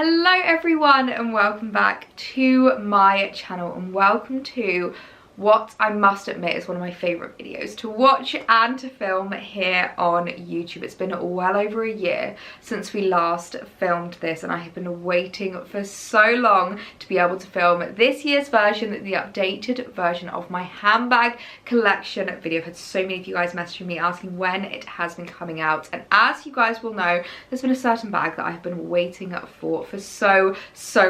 Hello everyone and welcome back to my channel and welcome to what I must admit is one of my favourite videos to watch and to film here on YouTube. It's been well over a year since we last filmed this and I have been waiting for so long to be able to film this year's version, the updated version of my handbag collection video. I've had so many of you guys messaging me asking when it has been coming out, and as you guys will know, there's been a certain bag that I've been waiting for so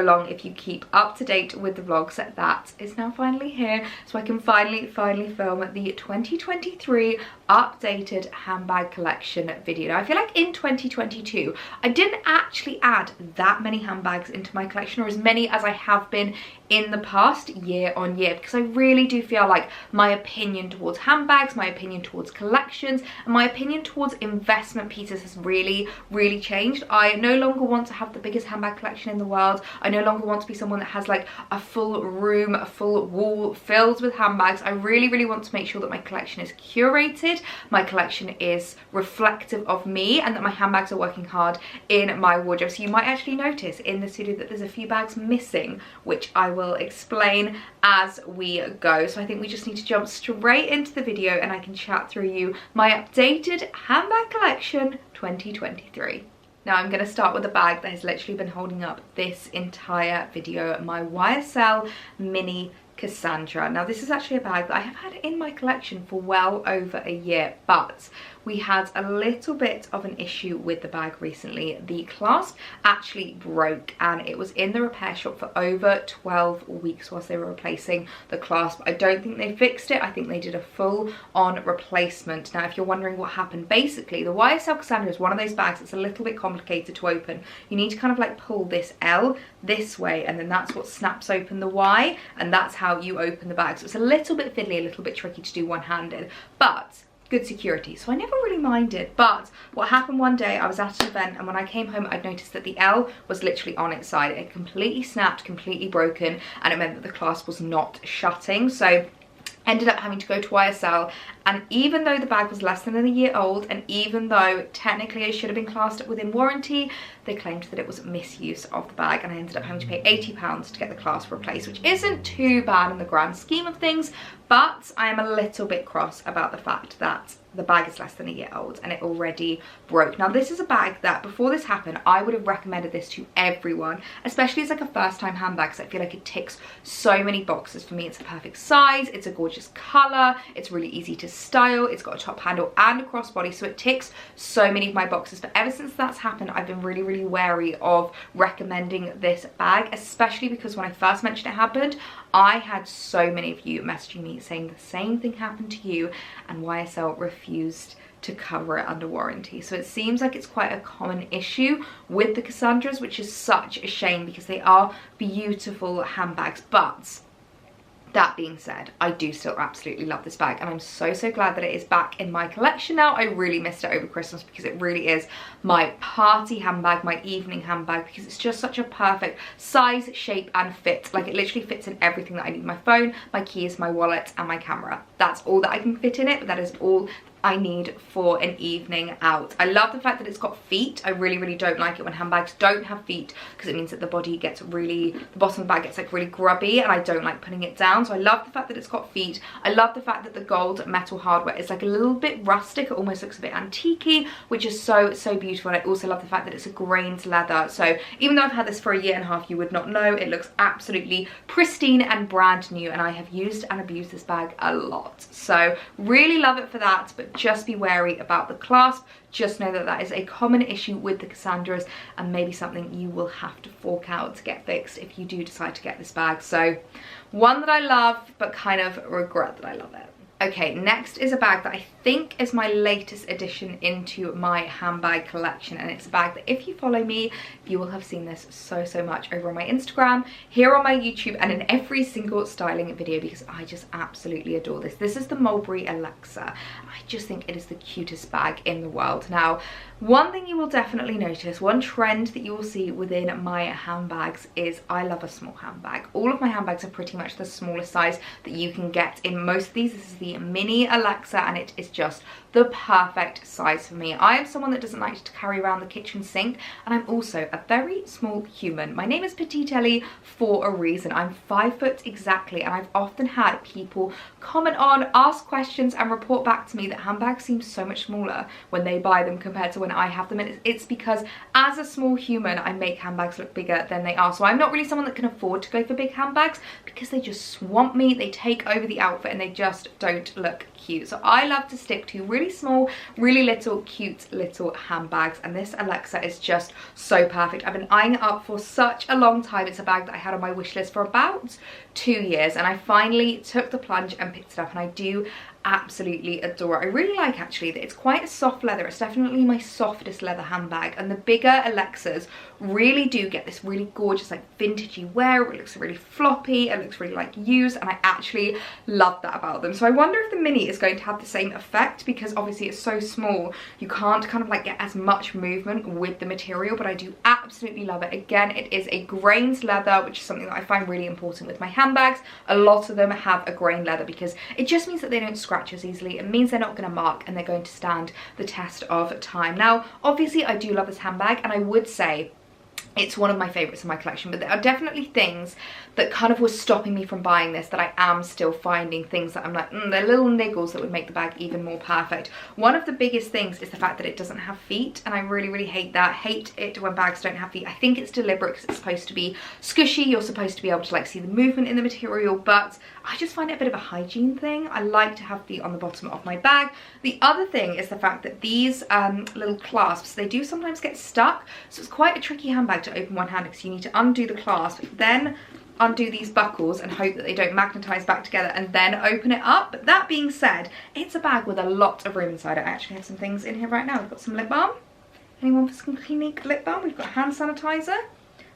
long. If you keep up to date with the vlogs, that is now finally here, so I can finally film the 2023 updated handbag collection video. Now I feel like in 2022 I didn't actually add that many handbags into my collection, or as many as I have been in the past year on year, because I really do feel like my opinion towards handbags, my opinion towards collections, and my opinion towards investment pieces has really changed. I no longer want to have the biggest handbag collection in the world. I no longer want to be someone that has like a full room, a full wall filled with handbags. I really want to make sure that my collection is curated, my collection is reflective of me, and that my handbags are working hard in my wardrobe. So you might actually notice in this video that there's a few bags missing, which I will explain as we go. So I think we just need to jump straight into the video and I can chat through you my updated handbag collection 2023. Now I'm going to start with a bag that has literally been holding up this entire video, my YSL Mini Cassandra. Now this is actually a bag that I have had in my collection for well over a year, but we had a little bit of an issue with the bag recently. The clasp actually broke and it was in the repair shop for over 12 weeks whilst they were replacing the clasp. I don't think they fixed it. I think they did a full-on replacement. Now if you're wondering what happened, basically the YSL Cassandra is one of those bags that's a little bit complicated to open. You need to kind of like pull this L this way, and then that's what snaps open the Y, and that's how you open the bag. So it's a little bit fiddly, a little bit tricky to do one-handed, but good security, so I never really minded. But what happened one day, I was at an event and when I came home I'd noticed that the L was literally on its side. It had completely snapped, completely broken, and it meant that the clasp was not shutting. So ended up having to go to YSL, and even though the bag was less than a year old, and even though technically it should have been classed within warranty, they claimed that it was misuse of the bag, and I ended up having to pay £80 to get the clasp replaced, which isn't too bad in the grand scheme of things, but I am a little bit cross about the fact that the bag is less than a year old and it already broke. Now this is a bag that before this happened I would have recommended this to everyone, especially as like a first time handbag, because I feel like it ticks so many boxes for me. It's a perfect size, it's a gorgeous colour, it's really easy to style, it's got a top handle and a crossbody, so it ticks so many of my boxes. But ever since that's happened I've been really wary of recommending this bag, especially because when I first mentioned it happened I had so many of you messaging me saying the same thing happened to you and YSL refused to cover it under warranty. So it seems like it's quite a common issue with the Cassandras, which is such a shame because they are beautiful handbags. But that being said, I do still absolutely love this bag, and I'm so glad that it is back in my collection now. I really missed it over Christmas because it really is my party handbag, my evening handbag, because it's just such a perfect size, shape and fit. Like it literally fits in everything that I need. My phone, my keys, my wallet and my camera. That's all that I can fit in it, but that is all I need for an evening out. I love the fact that it's got feet. I really don't like it when handbags don't have feet, because it means that the body gets really, the bottom of the bag gets like really grubby and I don't like putting it down. So I love the fact that it's got feet. I love the fact that the gold metal hardware is like a little bit rustic. It almost looks a bit antique-y, which is so beautiful. And I also love the fact that it's a grained leather. So even though I've had this for a year and a half, you would not know. It looks absolutely pristine and brand new, and I have used and abused this bag a lot. So really love it for that, but just be wary about the clasp. Just know that that is a common issue with the Cassandras and maybe something you will have to fork out to get fixed if you do decide to get this bag. So one that I love but kind of regret that I love it. Okay, next is a bag that I think is my latest addition into my handbag collection, and it's a bag that if you follow me, you will have seen this so much over on my Instagram, here on my YouTube, and in every single styling video, because I just absolutely adore this. This is the Mulberry Alexa. I just think it is the cutest bag in the world. Now, one thing you will definitely notice, one trend that you will see within my handbags is I love a small handbag. All of my handbags are pretty much the smallest size that you can get in most of these. This is the Mini Alexa and it is just the perfect size for me. I am someone that doesn't like to carry around the kitchen sink, and I'm also a very small human. My name is PetiteElliee for a reason. I'm 5 foot exactly, and I've often had people comment on, ask questions, and report back to me that handbags seem so much smaller when they buy them compared to when I have them, and it's because as a small human I make handbags look bigger than they are. So I'm not really someone that can afford to go for big handbags because they just swamp me, they take over the outfit, and they just don't look cute. So I love to stick to really small, really little, cute little handbags, and this Alexa is just so perfect. I've been eyeing it up for such a long time. It's a bag that I had on my wish list for about 2 years, and I finally took the plunge and picked it up, and I do absolutely adore it. I really like actually that it's quite a soft leather. It's definitely my softest leather handbag, and the bigger Alexas really do get this really gorgeous like vintagey wear. It looks really floppy, it looks really like used, and I actually love that about them. So I wonder if the mini is going to have the same effect, because obviously it's so small you can't kind of like get as much movement with the material, but I do absolutely love it. Again, it is a grains leather, which is something that I find really important with my handbags. A lot of them have a grain leather because it just means that they don't scratch as easily. It means they're not going to mark, and they're going to stand the test of time. Now obviously I do love this handbag, and I would say it's one of my favorites in my collection, but there are definitely things that kind of was stopping me from buying this that I am still finding, things that I'm like, they're little niggles that would make the bag even more perfect. One of the biggest things is the fact that it doesn't have feet, and I really, really hate that. Hate it when bags don't have feet. I think it's deliberate because it's supposed to be squishy. You're supposed to be able to like see the movement in the material, but I just find it a bit of a hygiene thing. I like to have feet on the bottom of my bag. The other thing is the fact that these little clasps, they do sometimes get stuck, so it's quite a tricky handbag to open one-handed because you need to undo the clasp, then undo these buckles and hope that they don't magnetize back together, and then open it up. But that being said, it's a bag with a lot of room inside. I actually have some things in here right now. We've got some lip balm. Anyone for some Clinique lip balm? We've got hand sanitizer,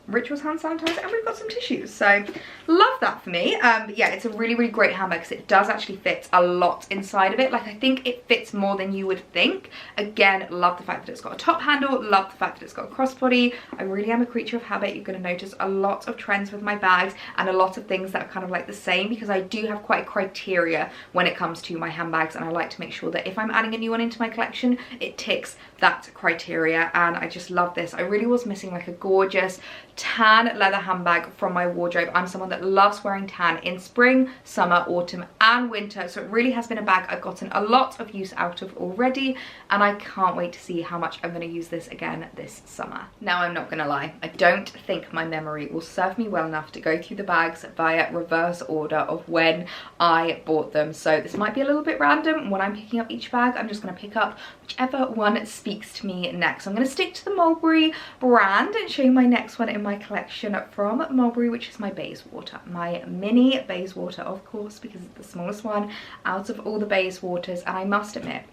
Rituals hand sanitizer, and we've got some tissues. So love that for me. But yeah, it's a really, really great handbag because it does actually fit a lot inside of it. Like, I think it fits more than you would think. Again, love the fact that it's got a top handle, love the fact that it's got a crossbody. I really am a creature of habit. You're going to notice a lot of trends with my bags and a lot of things that are kind of like the same, because I do have quite a criteria when it comes to my handbags, and I like to make sure that if I'm adding a new one into my collection, it ticks that criteria. And I just love this. I really was missing like a gorgeous tan leather handbag from my wardrobe. I'm someone that loves wearing tan in spring, summer, autumn and winter, so it really has been a bag I've gotten a lot of use out of already, and I can't wait to see how much I'm going to use this again this summer. Now, I'm not going to lie, I don't think my memory will serve me well enough to go through the bags via reverse order of when I bought them, so this might be a little bit random. When I'm picking up each bag, I'm just going to pick up whichever one speaks to me next. So I'm going to stick to the Mulberry brand and show you my next one in my collection from Mulberry, which is my Bayswater, my mini Bayswater, of course, because it's the smallest one out of all the Bayswaters. And I must admit,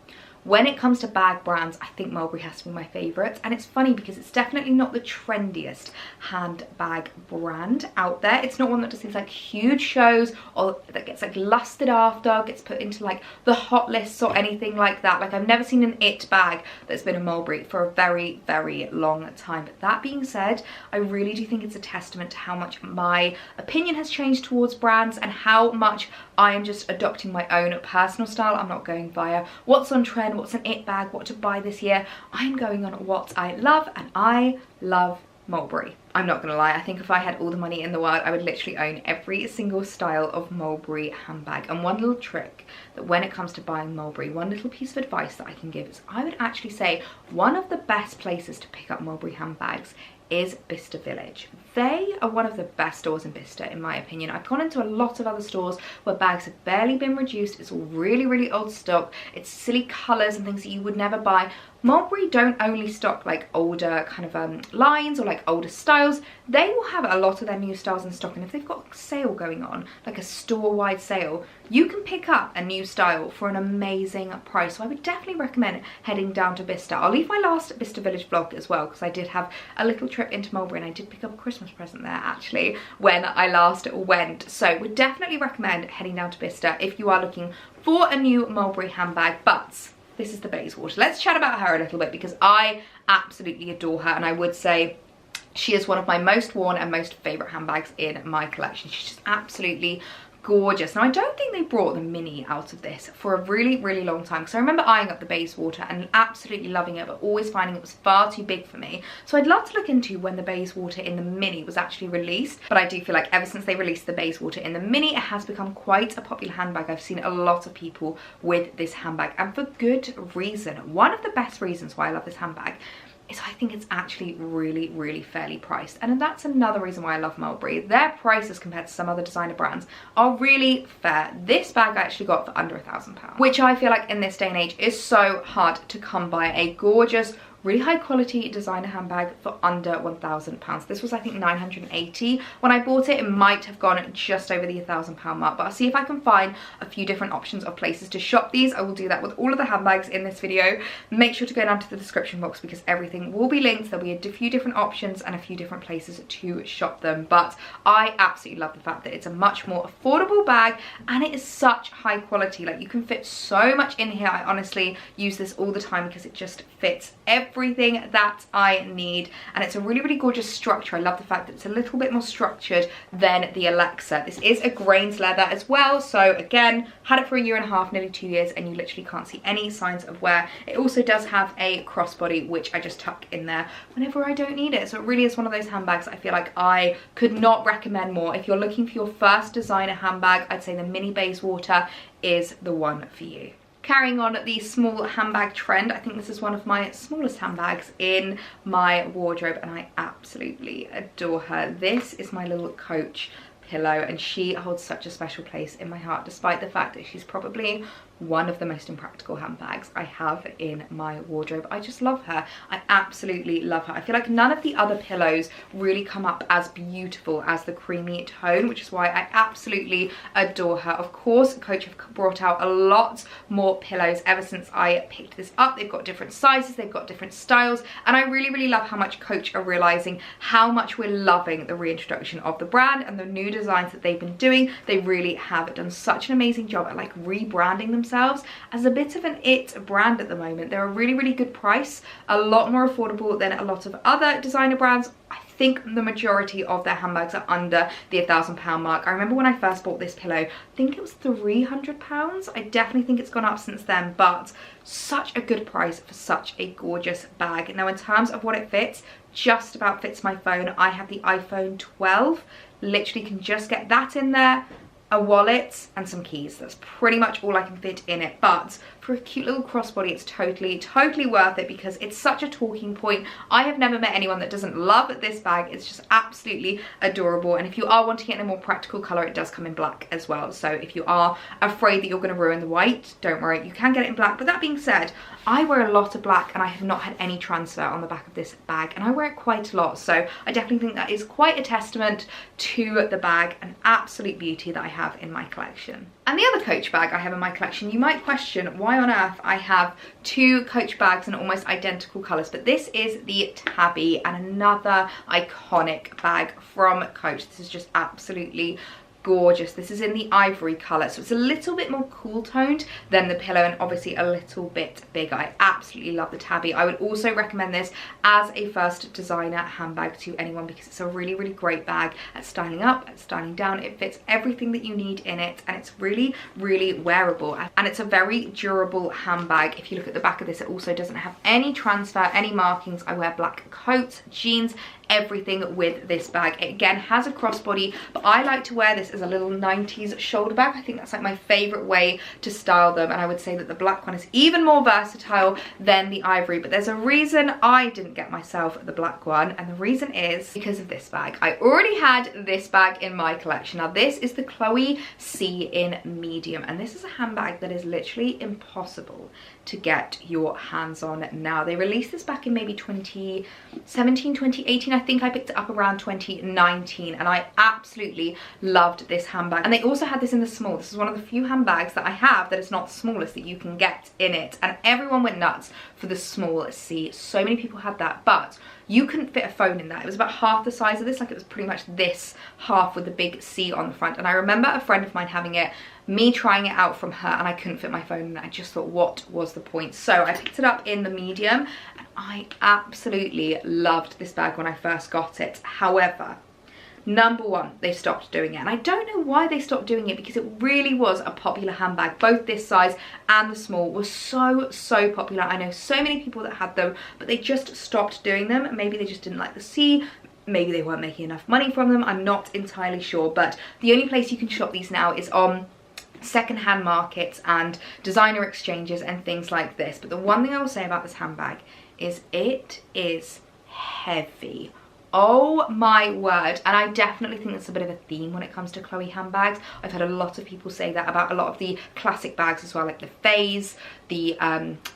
when it comes to bag brands, I think Mulberry has to be my favourite. And it's funny because it's definitely not the trendiest handbag brand out there. It's not one that does these like huge shows or that gets like lusted after, gets put into like the hot lists or anything like that. Like, I've never seen an it bag that's been a Mulberry for a very, very long time. But that being said, I really do think it's a testament to how much my opinion has changed towards brands and how much I am just adopting my own personal style. I'm not going via what's on trend, what's an it bag, what to buy this year. I'm going on what I love, and I love Mulberry. I'm not gonna lie, I think if I had all the money in the world, I would literally own every single style of Mulberry handbag. And one little trick that when it comes to buying Mulberry, one little piece of advice that I can give is, I would actually say one of the best places to pick up Mulberry handbags is Bicester Village. They are one of the best stores in Bicester, in my opinion. I've gone into a lot of other stores where bags have barely been reduced. It's all really, really old stock. It's silly colours and things that you would never buy. Mulberry don't only stock like older kind of lines or like older styles. They will have a lot of their new styles in stock, and if they've got a sale going on, like a store-wide sale, you can pick up a new style for an amazing price. So I would definitely recommend heading down to Bicester. I'll leave my last Bicester Village vlog as well, because I did have a little trip into Mulberry and I did pick up a Christmas present there actually when I last went. So would definitely recommend heading down to Bicester if you are looking for a new Mulberry handbag. But this is the Bayswater. Let's chat about her a little bit, because I absolutely adore her, and I would say she is one of my most worn and most favourite handbags in my collection. She's just absolutely gorgeous. Now I don't think they brought the mini out of this for a really long time, because I remember eyeing up the Bayswater and absolutely loving it, but always finding it was far too big for me. So I'd love to look into when the Bayswater in the mini was actually released, but I do feel like ever since they released the Bayswater in the mini, it has become quite a popular handbag. I've seen a lot of people with this handbag, and for good reason. One of the best reasons why I love this handbag is I think it's actually really fairly priced, and that's another reason why I love Mulberry. Their prices compared to some other designer brands are really fair. This bag I actually got for under £1,000, which I feel like in this day and age is so hard to come by. A gorgeous, really high quality designer handbag for under £1,000. This was, I think, 980 when I bought it. It might have gone just over the £1,000 mark, but I'll see if I can find a few different options of places to shop these. I will do that with all of the handbags in this video. Make sure to go down to the description box because everything will be linked. There'll be a few different options and a few different places to shop them, but I absolutely love the fact that it's a much more affordable bag and it is such high quality. Like, you can fit so much in here. I honestly use this all the time because it just fits everything that I need, and it's a really gorgeous structure. I love the fact that it's a little bit more structured than the Alexa. This is a grains leather as well, so again, had it for a year and a half, nearly 2 years, and you literally can't see any signs of wear. It also does have a crossbody, which I just tuck in there whenever I don't need it, so it really is one of those handbags I feel like I could not recommend more. If you're looking for your first designer handbag, I'd say the Mini Bayswater is the one for you. Carrying on the small handbag trend, I think this is one of my smallest handbags in my wardrobe and I absolutely adore her. This is my little Coach pillow and she holds such a special place in my heart, despite the fact that she's probably one of the most impractical handbags I have in my wardrobe. I just love her. I absolutely love her. I feel like none of the other pillows really come up as beautiful as the creamy tone, which is why I absolutely adore her. Of course, Coach have brought out a lot more pillows ever since I picked this up. They've got different sizes, they've got different styles, and I really love how much Coach are realizing how much we're loving the reintroduction of the brand and the new designs that they've been doing. They really have done such an amazing job at like rebranding themselves as a bit of an it brand at the moment. They're a really good price, a lot more affordable than a lot of other designer brands. I think the majority of their handbags are under the £1,000 mark. I remember when I first bought this pillow, I think it was £300. I definitely think it's gone up since then, but such a good price for such a gorgeous bag. Now, in terms of what it fits, just about fits my phone. I have the iPhone 12, literally can just get that in there, a wallet and some keys. That's pretty much all I can fit in it, but for a cute little crossbody, it's totally worth it because it's such a talking point. I have never met anyone that doesn't love this bag. It's just absolutely adorable, and if you are wanting it in a more practical color, it does come in black as well. So if you are afraid that you're going to ruin the white, don't worry, you can get it in black. But that being said, I wear a lot of black and I have not had any transfer on the back of this bag, and I wear it quite a lot, so I definitely think that is quite a testament to the bag, an absolute beauty that I have in my collection. And the other Coach bag I have in my collection, you might question why on earth I have two Coach bags in almost identical colours, but this is the Tabby, and another iconic bag from Coach. This is just absolutely gorgeous. This is in the ivory colour, so it's a little bit more cool toned than the pillow and obviously a little bit bigger. I absolutely love the Tabby. I would also recommend this as a first designer handbag to anyone because it's a really great bag at styling up, at styling down. It fits everything that you need in it, and it's really wearable, and it's a very durable handbag. If you look at the back of this, it also doesn't have any transfer, any markings. I wear black coats, jeans, everything with this bag. It again has a crossbody, but I like to wear this as a little 90s shoulder bag. I think that's like my favorite way to style them, and I would say that the black one is even more versatile than the ivory, but there's a reason I didn't get myself the black one, and the reason is because of this bag. I already had this bag in my collection. Now this is the Chloe C in medium, and this is a handbag that is literally impossible to get your hands on now. They released this back in maybe 2017, 2018. I think I picked it up around 2019, and I absolutely loved this handbag. And they also had this in the small. This is one of the few handbags that I have that is not the smallest that you can get in it, and everyone went nuts for the small C. So many people had that, but you couldn't fit a phone in that. It was about half the size of this, like it was pretty much this half with the big C on the front. And I remember a friend of mine having it, me trying it out from her, and I couldn't fit my phone in it. I just thought, what was the point? So I picked it up in the medium, and I absolutely loved this bag when I first got it. However, Number one, they stopped doing it. And I don't know why they stopped doing it, because it really was a popular handbag. Both this size and the small were so popular. I know so many people that had them, but they just stopped doing them. Maybe they just didn't like the C. Maybe they weren't making enough money from them. I'm not entirely sure, but the only place you can shop these now is on second-hand markets and designer exchanges and things like this. But the one thing I will say about this handbag is it is heavy. Oh my word. And I definitely think that's a bit of a theme when it comes to Chloe handbags. I've had a lot of people say that about a lot of the classic bags as well, like the Fays, the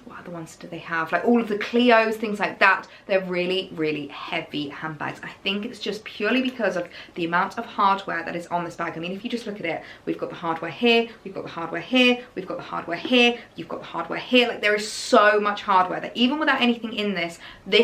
what other ones do they have, like all of the Clios, things like that. They're really heavy handbags. I think it's just purely because of the amount of hardware that is on this bag. I mean, if you just look at it, we've got the hardware here, we've got the hardware here, we've got the hardware here, you've got the hardware here. Like, there is so much hardware that even without anything in this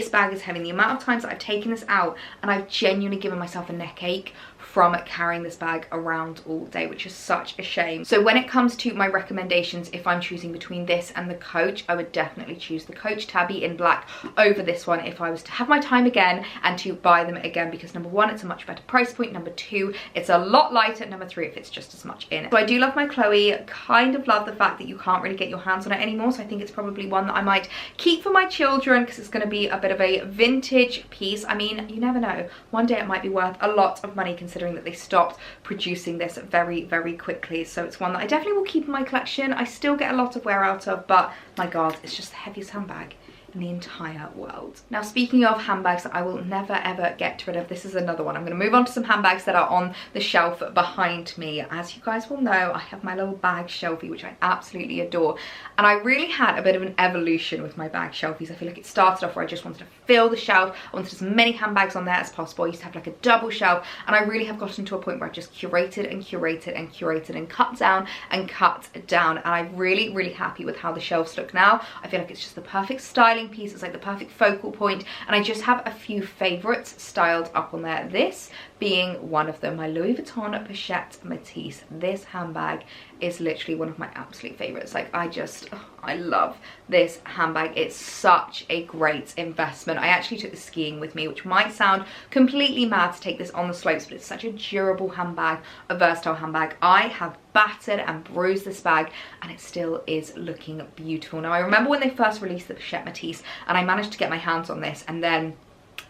bag is heavy. The amount of times that I've taken this out and I've genuinely given myself a neck ache from carrying this bag around all day, which is such a shame. So when it comes to my recommendations, if I'm choosing between this and the Coach, I would definitely choose the Coach Tabby in black over this one if I was to have my time again and to buy them again, because number one, it's a much better price point, number two, it's a lot lighter, number three, it fits just as much in it. So I do love my Chloe, kind of love the fact that you can't really get your hands on it anymore, so I think it's probably one that I might keep for my children, because it's going to be a bit of a vintage piece. I mean, you never know, one day it might be worth a lot of money, considering that they stopped producing this very quickly. So it's one that I definitely will keep in my collection. I still get a lot of wear out of, but my god, it's just the heaviest handbag in the entire world. Now, speaking of handbags that I will never ever get rid of, this is another one. I'm going to move on to some handbags that are on the shelf behind me. As you guys will know, I have my little bag shelfie, which I absolutely adore, and I really had a bit of an evolution with my bag shelfies. I feel like it started off where I just wanted to fill the shelf. I wanted as many handbags on there as possible. I used to have like a double shelf, and I really have gotten to a point where I've just curated and cut down and cut down, and I'm really happy with how the shelves look now. I feel like it's just the perfect styling piece. It's like the perfect focal point, and I just have a few favorites styled up on there, this being one of them, my Louis Vuitton Pochette Matisse. This handbag is literally one of my absolute favorites. Like, I love this handbag. It's such a great investment. I actually took the skiing with me, which might sound completely mad to take this on the slopes, but it's such a durable handbag, a versatile handbag. I have battered and bruised this bag, and it still is looking beautiful. Now, I remember when they first released the Pochette Matisse, and I managed to get my hands on this, and then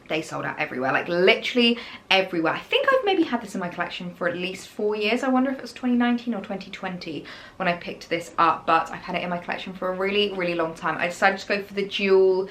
they sold out everywhere, like literally everywhere. I think I've maybe had this in my collection for at least 4 years. I wonder if it was 2019 or 2020 when I picked this up, but I've had it in my collection for a really long time. I decided to go for the dual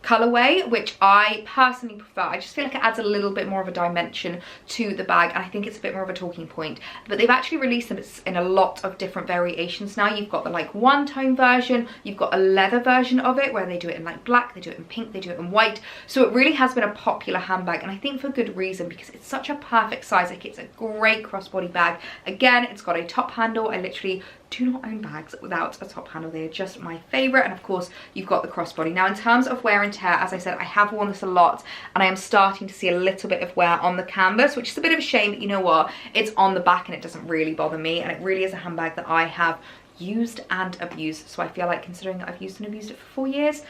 colorway, which I personally prefer. I just feel like it adds a little bit more of a dimension to the bag, and I think it's a bit more of a talking point. But they've actually released them in a lot of different variations now. You've got the like one-tone version, you've got a leather version of it where they do it in like black, they do it in pink, they do it in white. So it really has been a popular handbag, and I think for good reason, because it's such a perfect size. Like, it's a great crossbody bag. Again, it's got a top handle. I literally do not own bags without a top handle. They are just my favorite. And of course, you've got the crossbody. Now, in terms of wear and tear, as I said, I have worn this a lot, and I am starting to see a little bit of wear on the canvas, which is a bit of a shame, but you know what, it's on the back and it doesn't really bother me, and it really is a handbag that I have used and abused. So I feel like, considering that I've used and abused it for 4 years,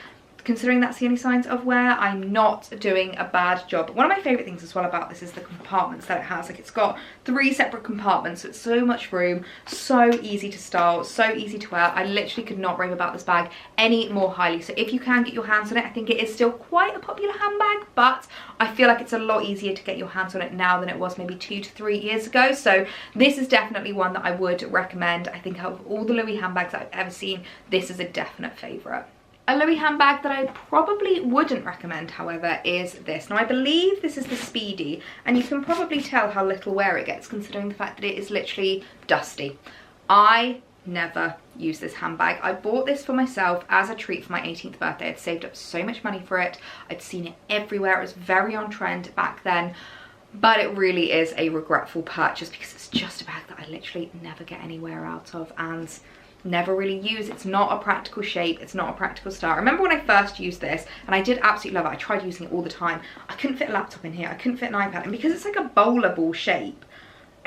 considering that's the only signs of wear, I'm not doing a bad job. But one of my favorite things as well about this is the compartments that it has. Like, it's got 3 separate compartments, so it's so much room, so easy to style, so easy to wear. I literally could not rave about this bag any more highly. So if you can get your hands on it, I think it is still quite a popular handbag, but I feel like it's a lot easier to get your hands on it now than it was maybe 2 to 3 years ago. So this is definitely one that I would recommend. I think out of all the Louis handbags that I've ever seen, this is a definite favorite. A Louis handbag that I probably wouldn't recommend, however, is this. Now, I believe this is the Speedy, and you can probably tell how little wear it gets, considering the fact that it is literally dusty. I never use this handbag. I bought this for myself as a treat for my 18th birthday. I'd saved up so much money for it. I'd seen it everywhere. It was very on trend back then. But it really is a regretful purchase, because it's just a bag that I literally never get any wear out of and never really use. It's not a practical shape, it's not a practical style. I remember when I first used this, and I did absolutely love it. I tried using it all the time. I couldn't fit a laptop in here, I couldn't fit an iPad, and because it's like a bowler ball shape,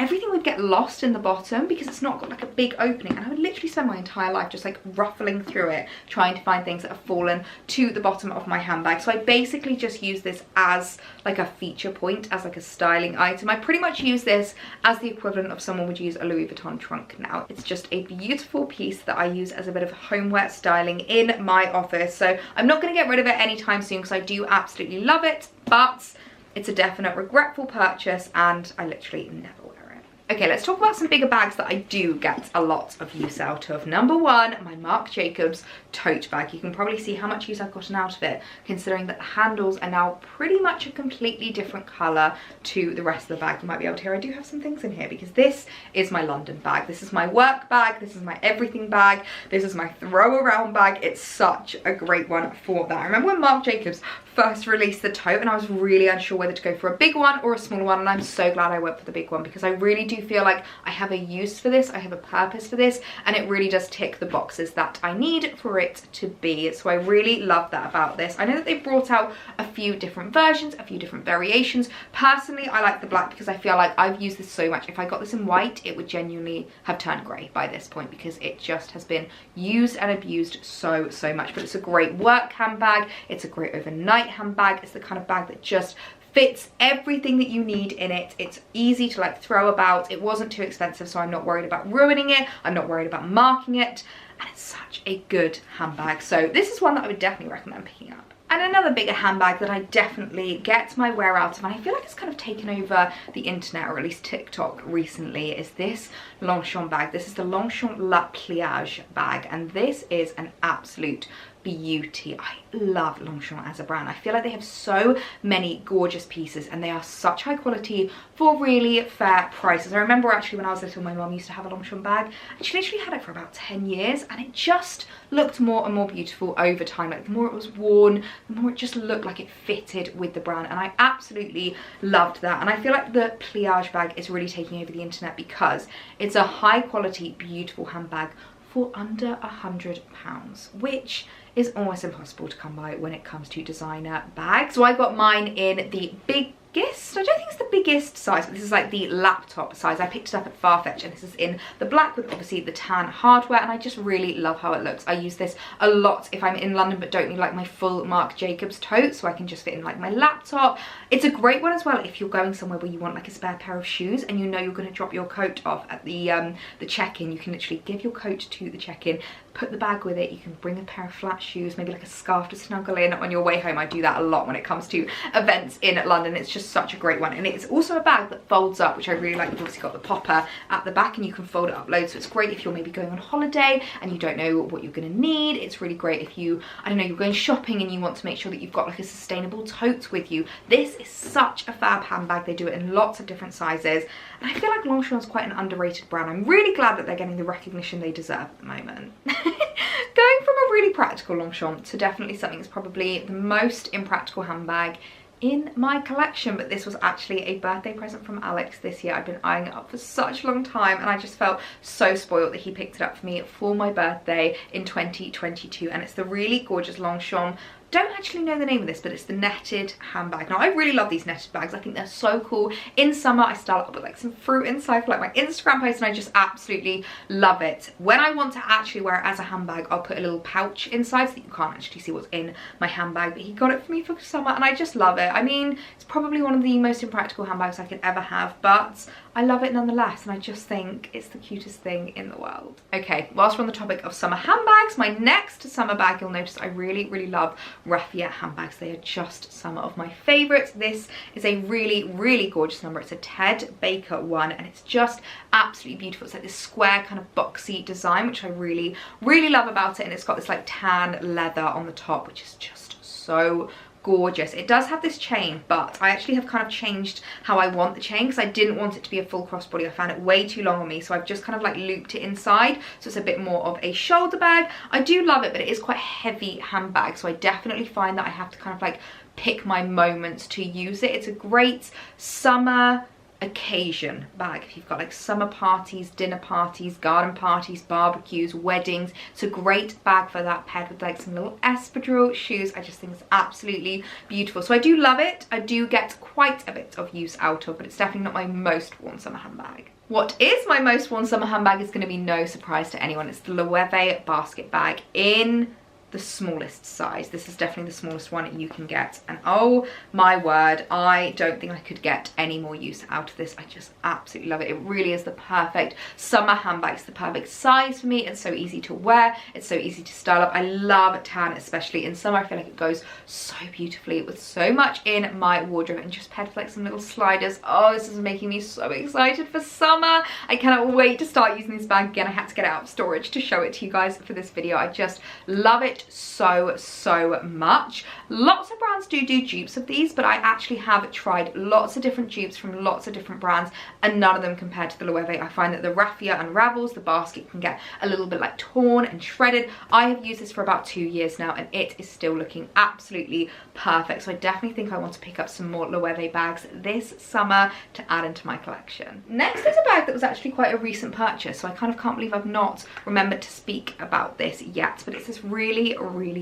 everything would get lost in the bottom because it's not got like a big opening, and I would literally spend my entire life just like ruffling through it trying to find things that have fallen to the bottom of my handbag. So I basically just use this as like a feature point, as like a styling item. I pretty much use this as the equivalent of someone would use a Louis Vuitton trunk now. It's just a beautiful piece that I use as a bit of homeware styling in my office. So I'm not going to get rid of it anytime soon because I do absolutely love it, but it's a definite regretful purchase and I literally never wear it. Okay, let's talk about some bigger bags that I do get a lot of use out of. Number one, my Marc Jacobs tote bag. You can probably see how much use I've gotten out of it, considering that the handles are now pretty much a completely different colour to the rest of the bag. You might be able to hear I do have some things in here because this is my London bag. This is my work bag. This is my everything bag. This is my throw around bag. It's such a great one for that. I remember when Marc Jacobs first released the tote and I was really unsure whether to go for a big one or a small one, and I'm so glad I went for the big one because I really do feel like I have a use for this, I have a purpose for this, and it really does tick the boxes that I need for it to be. So I really love that about this. I know that they've brought out a few different versions, a few different variations. Personally, I like the black because I feel like I've used this so much. If I got this in white, it would genuinely have turned grey by this point because it just has been used and abused so much. But it's a great work handbag, it's a great overnight handbag. It's the kind of bag that just fits everything that you need in it. It's easy to like throw about. It wasn't too expensive, so I'm not worried about ruining it. I'm not worried about marking it, and it's such a good handbag. So this is one that I would definitely recommend picking up. And another bigger handbag that I definitely get my wear out of, and I feel like it's kind of taken over the internet, or at least TikTok recently, is this Longchamp bag. This is the Longchamp La Pliage bag, and this is an absolute beauty. I love Longchamp as a brand. I feel like they have so many gorgeous pieces and they are such high quality for really fair prices. I remember actually when I was little, my mum used to have a Longchamp bag and she literally had it for about 10 years and it just looked more and more beautiful over time. Like the more it was worn, the more it just looked like it fitted with the brand, and I absolutely loved that. And I feel like the Pliage bag is really taking over the internet because it's a high quality, beautiful handbag for under £100, which is almost impossible to come by when it comes to designer bags. So I got mine in the biggest, I don't think it's the biggest size, but this is like the laptop size. I picked it up at Farfetch and this is in the black with obviously the tan hardware, and I just really love how it looks. I use this a lot if I'm in London but don't need like my full Marc Jacobs tote, so I can just fit in like my laptop. It's a great one as well if you're going somewhere where you want like a spare pair of shoes and you know you're going to drop your coat off at the check-in. You can literally give your coat to the check-in, put the bag with it, you can bring a pair of flat shoes, maybe like a scarf to snuggle in on your way home. I do that a lot when it comes to events in London. It's just such a great one, and it's also a bag that folds up, which I really like. You've obviously got the popper at the back and you can fold it up loads, so it's great if you're maybe going on holiday and you don't know what you're going to need. It's really great if you, I don't know, you're going shopping and you want to make sure that you've got like a sustainable tote with you. This is such a fab handbag. They do it in lots of different sizes, and I feel like Longchamp is quite an underrated brand. I'm really glad that they're getting the recognition they deserve at the moment. Going from a really practical Longchamp to definitely something that's probably the most impractical handbag in my collection, but this was actually a birthday present from Alex this year. I've been eyeing it up for such a long time and I just felt so spoiled that he picked it up for me for my birthday in 2022, and it's the really gorgeous Longchamp. Don't actually know the name of this, but it's the netted handbag. Now I really love these netted bags. I think they're so cool. In summer I style it up with like some fruit inside for like my Instagram post, and I just absolutely love it. When I want to actually wear it as a handbag, I'll put a little pouch inside so that you can't actually see what's in my handbag, but he got it for me for summer and I just love it. I mean, it's probably one of the most impractical handbags I could ever have, but I love it nonetheless, and I just think it's the cutest thing in the world. Okay, whilst we're on the topic of summer handbags, my next summer bag, you'll notice I really love Raffia handbags. They are just some of my favorites. This is a really gorgeous number. It's a Ted Baker one, and it's just absolutely beautiful. It's like this square kind of boxy design, which I really love about it, and it's got this like tan leather on the top, which is just so gorgeous. It does have this chain, but I actually have kind of changed how I want the chain because I didn't want it to be a full crossbody. I found it way too long on me, so I've just kind of like looped it inside, so it's a bit more of a shoulder bag. I do love it, but it is quite a heavy handbag, so I definitely find that I have to kind of like pick my moments to use it. It's a great summer occasion bag. If you've got like summer parties, dinner parties, garden parties, barbecues, weddings, it's a great bag for that, paired with like some little espadrille shoes. I just think it's absolutely beautiful. So I do love it. I do get quite a bit of use out of, but it's definitely not my most worn summer handbag. What is my most worn summer handbag is going to be no surprise to anyone. It's the Loewe basket bag in the smallest size. This is definitely the smallest one you can get, and oh my word, I don't think I could get any more use out of this. I just absolutely love it. It really is the perfect summer handbag. It's the perfect size for me. It's so easy to wear, it's so easy to style up. I love tan, especially in summer. I feel like it goes so beautifully with so much in my wardrobe, and just paired with like some little sliders. Oh, this is making me so excited for summer. I cannot wait to start using this bag again. I had to get it out of storage to show it to you guys for this video. I just love it so much. Lots of brands do dupes of these, but I actually have tried lots of different dupes from lots of different brands, and none of them compared to the Loewe. I find that the raffia unravels, the basket can get a little bit like torn and shredded. I have used this for about 2 years now, and it is still looking absolutely perfect. So I definitely think I want to pick up some more Loewe bags this summer to add into my collection. Next is a bag that was actually quite a recent purchase, so I kind of can't believe I've not remembered to speak about this yet, but it's this really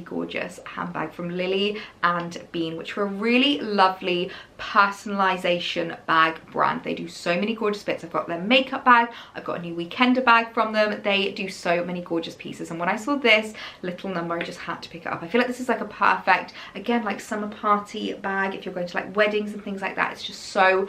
gorgeous handbag from Lily and Bean, which were a really lovely personalization bag brand. They do so many gorgeous bits. I've got their makeup bag, I've got a new weekender bag from them. They do so many gorgeous pieces, and when I saw this little number, I just had to pick it up. I feel like this is like a perfect, again, like summer party bag if you're going to like weddings and things like that. It's just so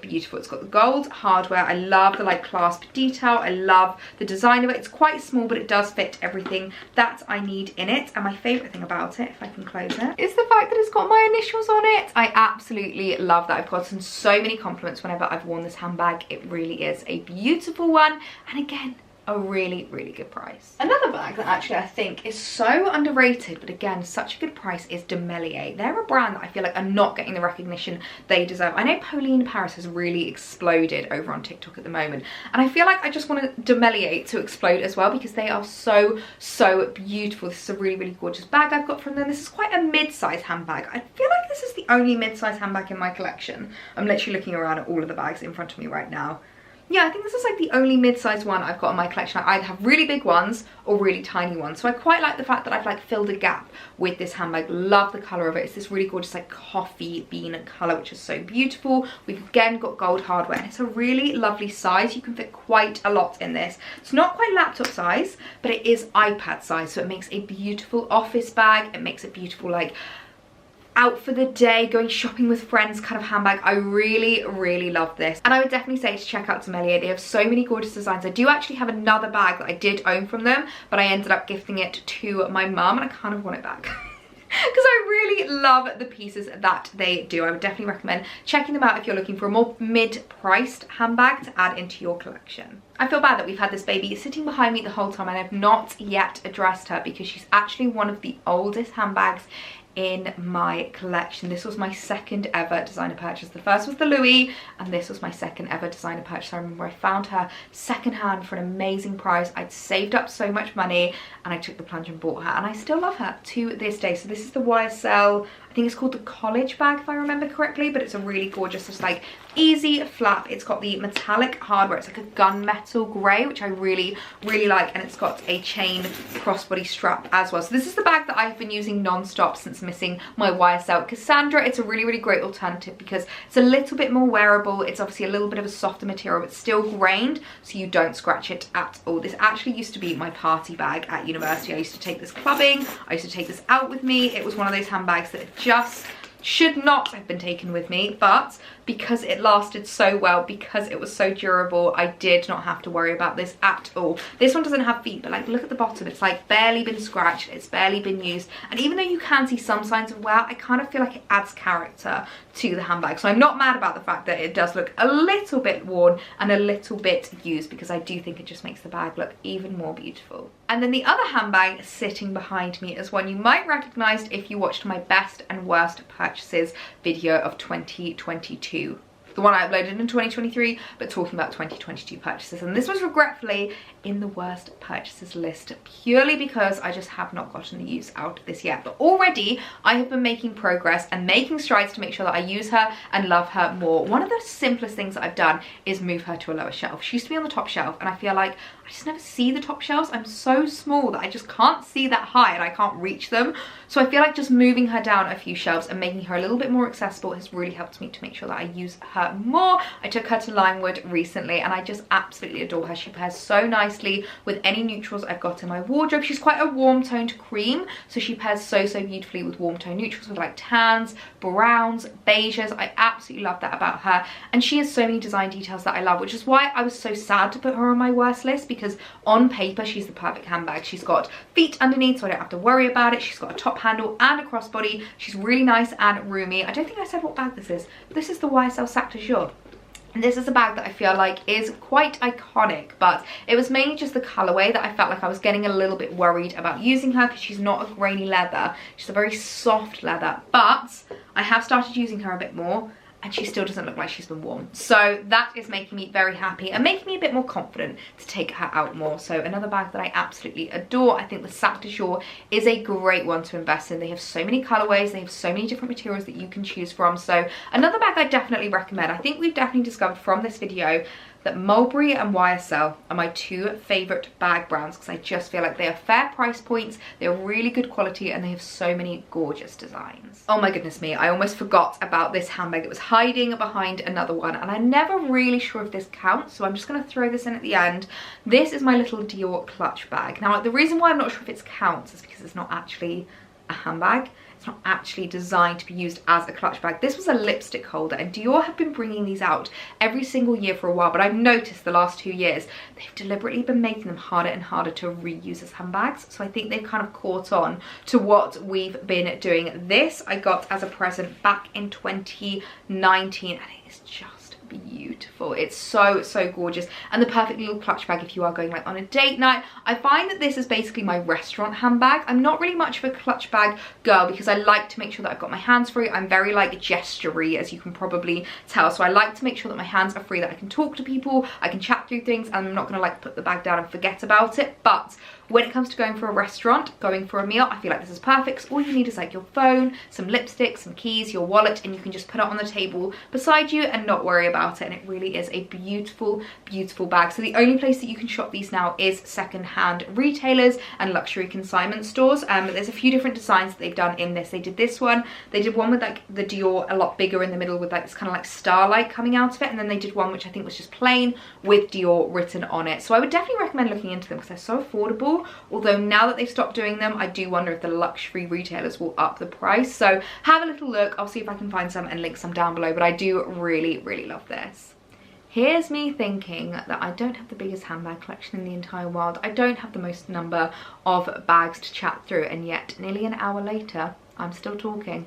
beautiful. It's got the gold hardware. I love the like clasp detail. I love the design of it. It's quite small, but it does fit everything that I need in it. And my favorite thing about it, if I can close it, is the fact that it's got my initials on it. I absolutely love that. I've gotten so many compliments whenever I've worn this handbag. It really is a beautiful one, and again, a really good price. Another bag that actually I think is so underrated, but again, such a good price, is Demelier. They're a brand that I feel like are not getting the recognition they deserve. I know Pauline Paris has really exploded over on TikTok at the moment, and I feel like I just want Demelier to explode as well, because they are so beautiful. This is a really gorgeous bag I've got from them. This is quite a mid-size handbag. I feel like this is the only mid-size handbag in my collection. I'm literally looking around at all of the bags in front of me right now. Yeah, I think this is like the only mid-sized one I've got in my collection. I either have really big ones or really tiny ones. So I quite like the fact that I've like filled a gap with this handbag. Love the colour of it. It's this really gorgeous like coffee bean colour, which is so beautiful. We've again got gold hardware, and it's a really lovely size. You can fit quite a lot in this. It's not quite laptop size, but it is iPad size. So it makes a beautiful office bag. It makes a beautiful like out for the day, going shopping with friends kind of handbag. I really love this, and I would definitely say to check out Demelier. They have so many gorgeous designs. I do actually have another bag that I did own from them, but I ended up gifting it to my mum, and I kind of want it back. Because I really love the pieces that they do. I would definitely recommend checking them out if you're looking for a more mid-priced handbag to add into your collection. I feel bad that we've had this baby sitting behind me the whole time, and I've not yet addressed her, because she's actually one of the oldest handbags in my collection. This was my second ever designer purchase. The first was the Louis, and this was my second ever designer purchase. I remember I found her secondhand for an amazing price. I'd saved up so much money, and I took the plunge and bought her, and I still love her to this day. So this is the YSL, I think it's called the college bag if I remember correctly, but it's a really gorgeous, just like easy flap. It's got the metallic hardware. It's like a gunmetal grey, which I really like, and it's got a chain crossbody strap as well. So this is the bag that I've been using non-stop since missing my YSL Cassandra. It's a really great alternative because it's a little bit more wearable. It's obviously a little bit of a softer material, but still grained, so you don't scratch it at all. This actually used to be my party bag at university. I used to take this clubbing, I used to take this out with me. It was one of those handbags that just should not have been taken with me, but because it lasted so well, because it was so durable, I did not have to worry about this at all. This one doesn't have feet, but like look at the bottom, it's like barely been scratched, it's barely been used, and even though you can see some signs of wear, I kind of feel like it adds character to the handbag. So I'm not mad about the fact that it does look a little bit worn and a little bit used, because I do think it just makes the bag look even more beautiful. And then the other handbag sitting behind me is one you might recognize if you watched my best and worst purchases video of 2022 the one I uploaded in 2023, but talking about 2022 purchases. And this was regretfully in the worst purchases list, purely because I just have not gotten the use out of this yet. But already I have been making progress and making strides to make sure that I use her and love her more. One of the simplest things that I've done is move her to a lower shelf. She used to be on the top shelf, and I feel like I just never see the top shelves. I'm so small that I just can't see that high and I can't reach them. So I feel like just moving her down a few shelves and making her a little bit more accessible has really helped me to make sure that I use her more. I took her to Limewood recently and I just absolutely adore her. She pairs so nicely with any neutrals I've got in my wardrobe. She's quite a warm toned cream, so she pairs so beautifully with warm toned neutrals, with like tans, browns, beiges. I absolutely love that about her, and she has so many design details that I love, which is why I was so sad to put her on my worst list, because on paper she's the perfect handbag. She's got feet underneath so I don't have to worry about it. She's got a top handle and a crossbody. She's really nice and roomy. I don't think I said what bag this is, but this is the YSL Sac de Jour. And this is a bag that I feel like is quite iconic, but it was mainly just the colorway that I felt like I was getting a little bit worried about using her, because she's not a grainy leather. She's a very soft leather, but I have started using her a bit more and she still doesn't look like she's been worn. So that is making me very happy and making me a bit more confident to take her out more. So another bag that I absolutely adore. I think the Sac de Jour is a great one to invest in. They have so many colorways, they have so many different materials that you can choose from. So another bag I definitely recommend. I think we've definitely discovered from this video that Mulberry and YSL are my two favorite bag brands, because I just feel like they are fair price points, they're really good quality, and they have so many gorgeous designs. Oh my goodness me, I almost forgot about this handbag. It was hiding behind another one, and I'm never really sure if this counts, so I'm just going to throw this in at the end. This is my little Dior clutch bag. Now, the reason why I'm not sure if it counts is because it's not actually a handbag. It's not actually designed to be used as a clutch bag. This was a lipstick holder, and Dior have been bringing these out every single year for a while, but I've noticed the last 2 years they've deliberately been making them harder and harder to reuse as handbags. So I think they've kind of caught on to what we've been doing. This I got as a present back in 2019, and it is just beautiful. It's so gorgeous, and the perfect little clutch bag if you are going like on a date night. I find that this is basically my restaurant handbag. I'm not really much of a clutch bag girl because I like to make sure that I've got my hands free. I'm very like gestury, as you can probably tell, so I like to make sure that my hands are free, that I can talk to people, I can chat through things, and I'm not gonna like put the bag down and forget about it. But when it comes to going for a restaurant, going for a meal, I feel like this is perfect, because all you need is like your phone, some lipstick, some keys, your wallet, and you can just put it on the table beside you and not worry about it. And it really is a beautiful bag. So the only place that you can shop these now is second-hand retailers and luxury consignment stores. There's a few different designs that they've done in this. They did this one, they did one with like the Dior a lot bigger in the middle with like this kind of like starlight coming out of it, and then they did one which I think was just plain with Dior written on it. So I would definitely recommend looking into them because they're so affordable. Although now that they've stopped doing them, I do wonder if the luxury retailers will up the price. So have a little look. I'll see if I can find some and link some down below, but I do really love this. Here's me thinking that I don't have the biggest handbag collection in the entire world. I don't have the most number of bags to chat through, and yet nearly an hour later, I'm still talking.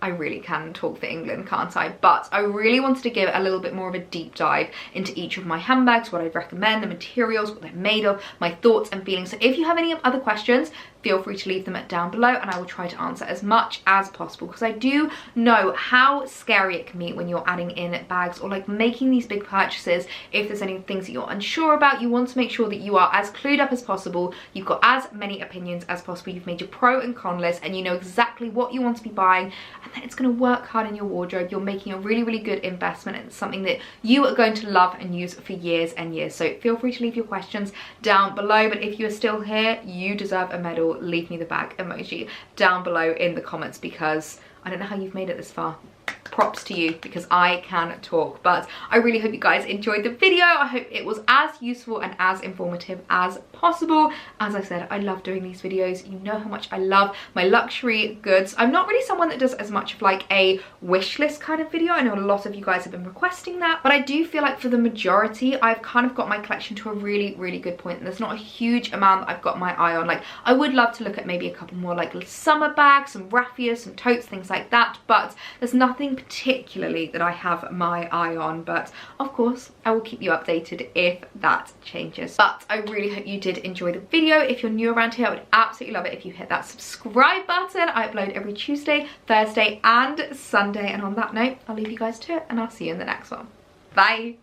I really can talk for England, can't I? But I really wanted to give a little bit more of a deep dive into each of my handbags, what I'd recommend, the materials, what they're made of, my thoughts and feelings. So if you have any other questions, feel free to leave them down below, and I will try to answer as much as possible, because I do know how scary it can be when you're adding in bags or like making these big purchases. If there's any things that you're unsure about, you want to make sure that you are as clued up as possible, you've got as many opinions as possible, you've made your pro and con list, and you know exactly what you want to be buying, and then it's going to work hard in your wardrobe. You're making a really good investment, and it's something that you are going to love and use for years and years. So feel free to leave your questions down below, but if you are still here, you deserve a medal. Leave me the bag emoji down below in the comments, because I don't know how you've made it this far. Props to you, because I can talk. But I really hope you guys enjoyed the video. I hope it was as useful and as informative as possible. As I said, I love doing these videos. You know how much I love my luxury goods. I'm not really someone that does as much of like a wish list kind of video. I know a lot of you guys have been requesting that, but I do feel like for the majority, I've kind of got my collection to a really good point, and there's not a huge amount that I've got my eye on. Like, I would love to look at maybe a couple more like summer bags, some raffias, some totes, things like that, but there's nothing nothing particularly that I have my eye on, but of course I will keep you updated if that changes. But I really hope you did enjoy the video. If you're new around here, I would absolutely love it if you hit that subscribe button. I upload every Tuesday, Thursday and Sunday, and on that note I'll leave you guys to it and I'll see you in the next one. Bye.